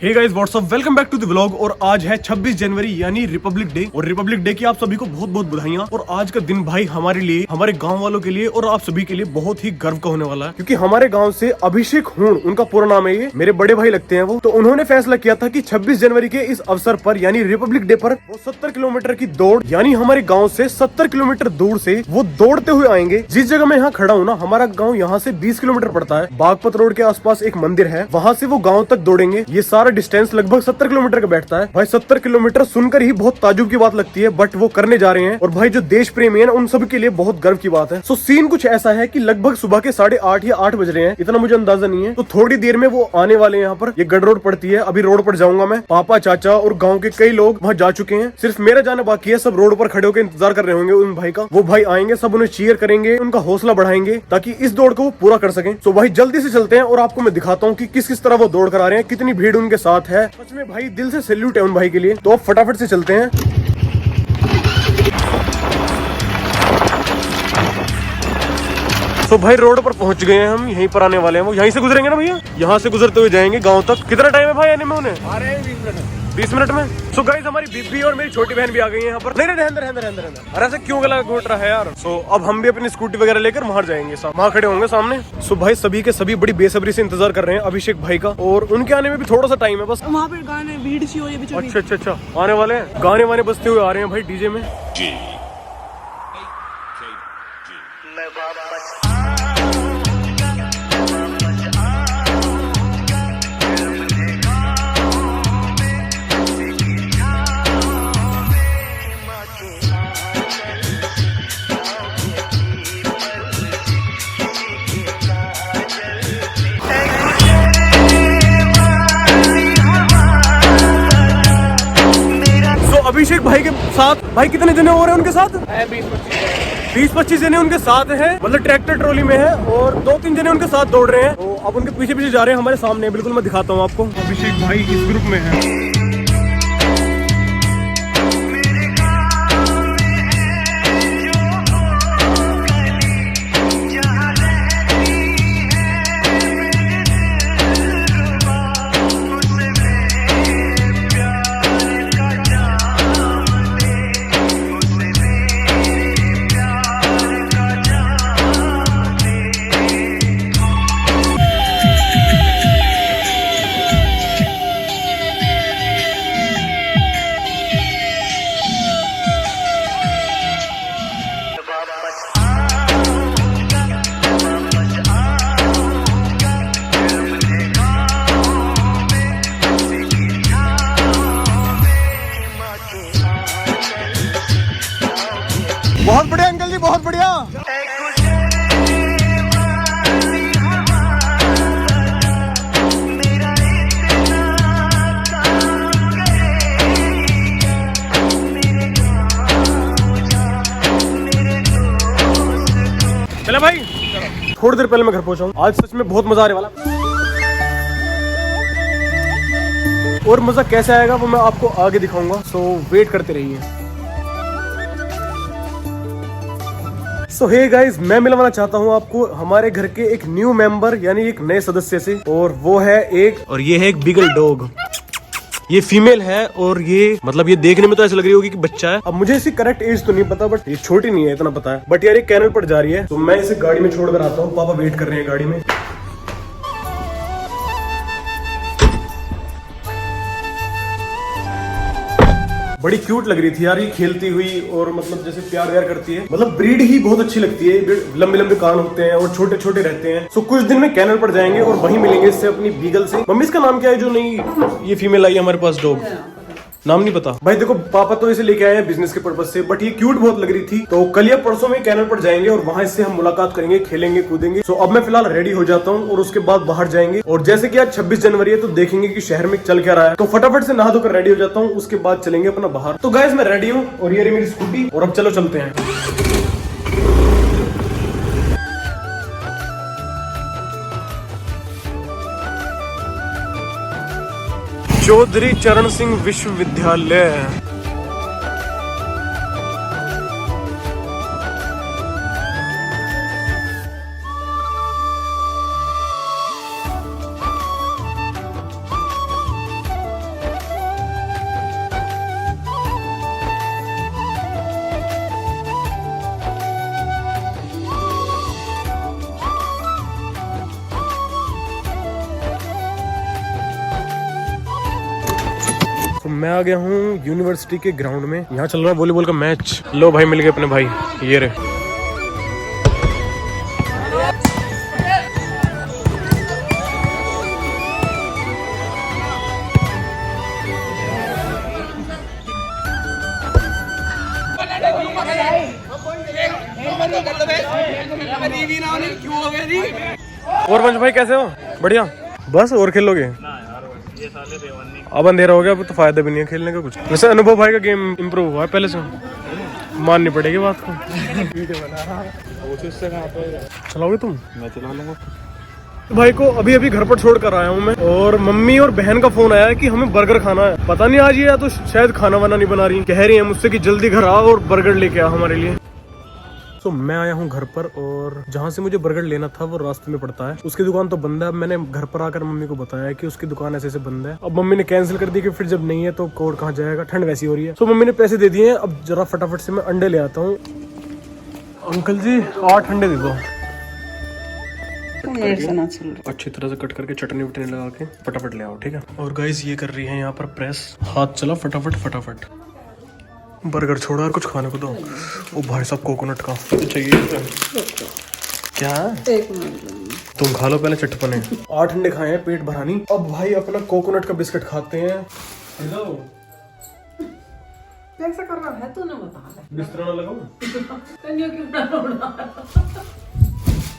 Hey guys what's up, welcome back to the vlog. और आज है 26 जनवरी यानी रिपब्लिक डे। और रिपब्लिक डे की आप सभी को बहुत बहुत बधाइयां। और आज का दिन भाई हमारे लिए, हमारे गांव वालों के लिए और आप सभी के लिए बहुत ही गर्व का होने वाला है, क्योंकि हमारे गांव से अभिषेक हूण, उनका पूरा नाम है, ये मेरे बड़े भाई लगते हैं वो। तो उन्होंने फैसला किया था कि 26 जनवरी के इस अवसर पर यानी रिपब्लिक डे पर वो 70 किलोमीटर की दौड़, यानी हमारे गाँव से 70 किलोमीटर दूर से वो दौड़ते हुए आएंगे। जिस जगह मैं यहाँ खड़ा हूँ ना, हमारा गाँव यहाँ से 20 किलोमीटर पड़ता है। बागपत रोड के आसपास एक मंदिर है, वहाँ से वो गाँव तक दौड़ेंगे। ये सारा डिस्टेंस लगभग 70 किलोमीटर का बैठता है। भाई 70 किलोमीटर सुनकर ही बहुत ताजुब की बात लगती है, बट वो करने जा रहे हैं। और भाई जो देश प्रेमी है ना, उन सब के लिए बहुत गर्व की बात है। सो सीन कुछ ऐसा है कि लगभग सुबह के 8:30 या 8 बज रहे हैं, इतना मुझे अंदाजा नहीं है। तो थोड़ी देर में वो आने वाले हैं यहाँ पर। ये गढ़ रोड पड़ती है, अभी रोड पर जाऊंगा मैं। पापा, चाचा और गाँव के कई लोग वहाँ जा चुके हैं, सिर्फ मेरा जाना बाकी है। सब रोड पर खड़े होकर इंतजार कर रहे होंगे उन भाई का। वो भाई आएंगे, सब उन्हें चीयर करेंगे, उनका हौसला बढ़ाएंगे ताकि इस दौड़ को वो पूरा कर सकें। तो भाई जल्दी से चलते हैं और आपको मैं दिखाता हूँ कि किस किस तरह वो दौड़ कर आ रहे हैं, कितनी भीड़ उनके साथ है। सच में भाई दिल से सैल्यूट है उन भाई के लिए। तो अब फटाफट से चलते हैं। तो भाई रोड पर पहुंच गए हैं हम, यहीं पर आने वाले हैं। वो यहीं से गुजरेंगे ना भैया, यहाँ से गुजरते हुए जाएंगे गांव तक। कितना टाइम है भाई आने में उन्हें? 20 मिनट में। सो गाइस हमारी बीबी और मेरी छोटी बहन भी आ गई है यहाँ पर। नहीं नहीं, अंदर। अरे ऐसे क्यों गला घोट रहा है यार। सो अब हम भी अपनी स्कूटी वगैरह लेकर वहां जाएंगे, वहां खड़े होंगे सामने। सो भाई सभी के सभी बड़ी बेसब्री से इंतजार कर रहे हैं अभिषेक भाई का, और उनके आने में भी थोड़ा सा टाइम है बस। वहाँ पे गाने भीड़ सी हो रही है। अच्छा आने वाले हैं, गाने वाने बजते हुए आ रहे हैं भाई डीजे में। अभिषेक भाई के साथ भाई कितने जने हो रहे हैं उनके साथ? 20-25 जने उनके साथ हैं, मतलब ट्रैक्टर ट्रॉली में है। और 2-3 जने उनके साथ दौड़ रहे हैं। तो अब उनके पीछे पीछे जा रहे हैं, हमारे सामने बिल्कुल मैं दिखाता हूँ आपको। अभिषेक भाई इस ग्रुप में है। बहुत बढ़िया अंकल जी, बहुत बढ़िया। चला भाई, थोड़ी देर पहले मैं घर पहुंचा हूँ। आज सच में बहुत मजा आने वाला। और मजा कैसे आएगा वो मैं आपको आगे दिखाऊंगा, सो वेट करते रहिए। सो हे गाइस, मैं मिलवाना चाहता हूँ आपको हमारे घर के एक न्यू मेंबर यानी एक नए सदस्य से। और वो है ये है एक बीगल डॉग। ये फीमेल है और ये मतलब ये देखने में तो ऐसे लग रही होगी कि बच्चा है। अब मुझे इसकी करेक्ट एज तो नहीं पता, बट ये छोटी नहीं है इतना पता है। बट यार ये कैनल पर जा रही है, तो मैं इसे गाड़ी में छोड़कर आता हूँ। पापा वेट कर रहे हैं गाड़ी में। बड़ी क्यूट लग रही थी यार ये खेलती हुई, और मतलब जैसे प्यार व्यार करती है। मतलब ब्रीड ही बहुत अच्छी लगती है। लंबे लंबे कान होते हैं और छोटे छोटे रहते हैं। सो कुछ दिन में कैनल पर जाएंगे और वहीं मिलेंगे इससे अपनी बीगल से। मम्मी इसका नाम क्या है जो नई ये फीमेल आई है हमारे पास डॉग? नाम नहीं पता भाई। देखो पापा तो इसे लेके आए हैं बिजनेस के पर्पज से, बट ये क्यूट बहुत लग रही थी। तो कल या परसों में कैनल पर जाएंगे और वहां इससे हम मुलाकात करेंगे, खेलेंगे कूदेंगे। सो अब मैं फिलहाल रेडी हो जाता हूँ और उसके बाद बाहर जाएंगे। और जैसे कि आज 26 जनवरी है, तो देखेंगे कि शहर में चल क्या रहा है। तो फटाफट से नहा धोकर रेडी हो जाता हूँ, उसके बाद चलेंगे अपना बाहर। तो गाइस मैं रेडी हूँ और ये रही मेरी स्कूटी, और अब चलो चलते हैं। चौधरी चरण सिंह विश्वविद्यालय। आ गया हूँ यूनिवर्सिटी के ग्राउंड में। यहाँ चल रहा है वॉलीबॉल का मैच। लो भाई मिल गए अपने भाई, ये रहे। और वंश भाई कैसे हो? बढ़िया। बस और खेलोगे? अब अंधेरा हो गया, अब तो फायदा भी नहीं है खेलने का कुछ। वैसे अनुभव भाई का गेम इम्प्रूव हुआ है पहले से, माननी पड़ेगी बात को। चलाओगे तुम? मैं चला लूंगा। भाई को अभी अभी घर पर छोड़ कर आया हूँ मैं, और मम्मी और बहन का फोन आया है कि हमें बर्गर खाना है। पता नहीं आज ये या तो शायद खाना वाना नहीं बना रही, कह रही है मुझसे कि जल्दी घर आओ और बर्गर लेके आओ हमारे लिए। तो मैं आया हूँ घर पर, और जहाँ से मुझे बर्गर लेना था वो रास्ते में पड़ता है। उसकी दुकान तो बंद है। अब मैंने घर पर आकर मम्मी को बताया कि उसकी दुकान ऐसे बंद है। अब मम्मी ने कैंसिल कर दी कि फिर जब नहीं है तो कोड कहाँ जाएगा, ठंड वैसी हो रही है। तो मम्मी ने पैसे दे दिए हैं। अब जरा फटाफट से मैं अंडे ले आता हूँ। अंकल जी 8 अंडे दे दो। अच्छी तरह से कट करके चटनी वटनी लगा के फटाफट ले आओ, ठीक है। और गाइस ये कर रही है यहाँ पर प्रेस, हाथ चला फटाफट फटाफट। बर्गर छोड़ा और कुछ खाने को दो। ओ भाई साहब कोकोनट का तो चाहिए क्या? एक मिनट तुम खा लो पहले चटपने। 8 अंडे खाए हैं, पेट भरानी। अब भाई अपना कोकोनट का बिस्किट खाते हैं। कैसा कर रहा है तूने बता। बिस्तर ना लगाऊं? कन्या क्यों बना?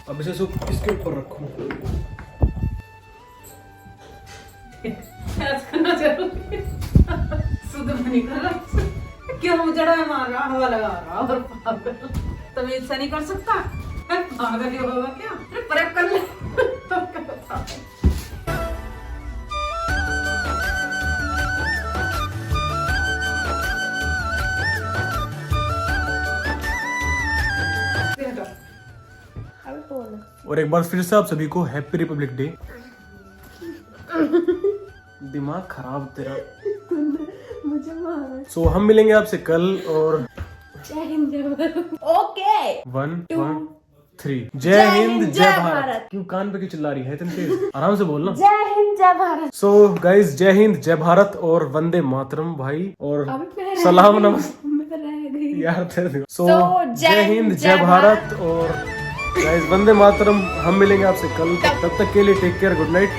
अब इसे सूप इसके ऊपर रखूं। ऐसा करना जरूरी सुध नहीं कर रहा। क्यों जड़ा मार रहा, हवा लगा रहा और पागल। तुम ऐसा नहीं कर सकता। पागल ही होगा क्या? प्रयोग कर ले। और एक बार फिर से आप सभी को हैप्पी रिपब्लिक डे। दिमाग खराब तेरा। मुझे मारा। सो हम मिलेंगे आपसे कल, और जय हिंद जय भारत। ओके 1 2 3 जय हिंद जय भारत। क्यों कान पे क्यों चिल्ला रही है? तुम तेज आराम से बोलना। जय हिंद जय भारत। सो गाइस जय हिंद जय भारत और वंदे मातरम भाई, और सलाम नमस्ते यार। सो जय हिंद जय भारत और गाइस वंदे मातरम। हम मिलेंगे आपसे कल, तब तक के लिए टेक केयर, गुड नाइट।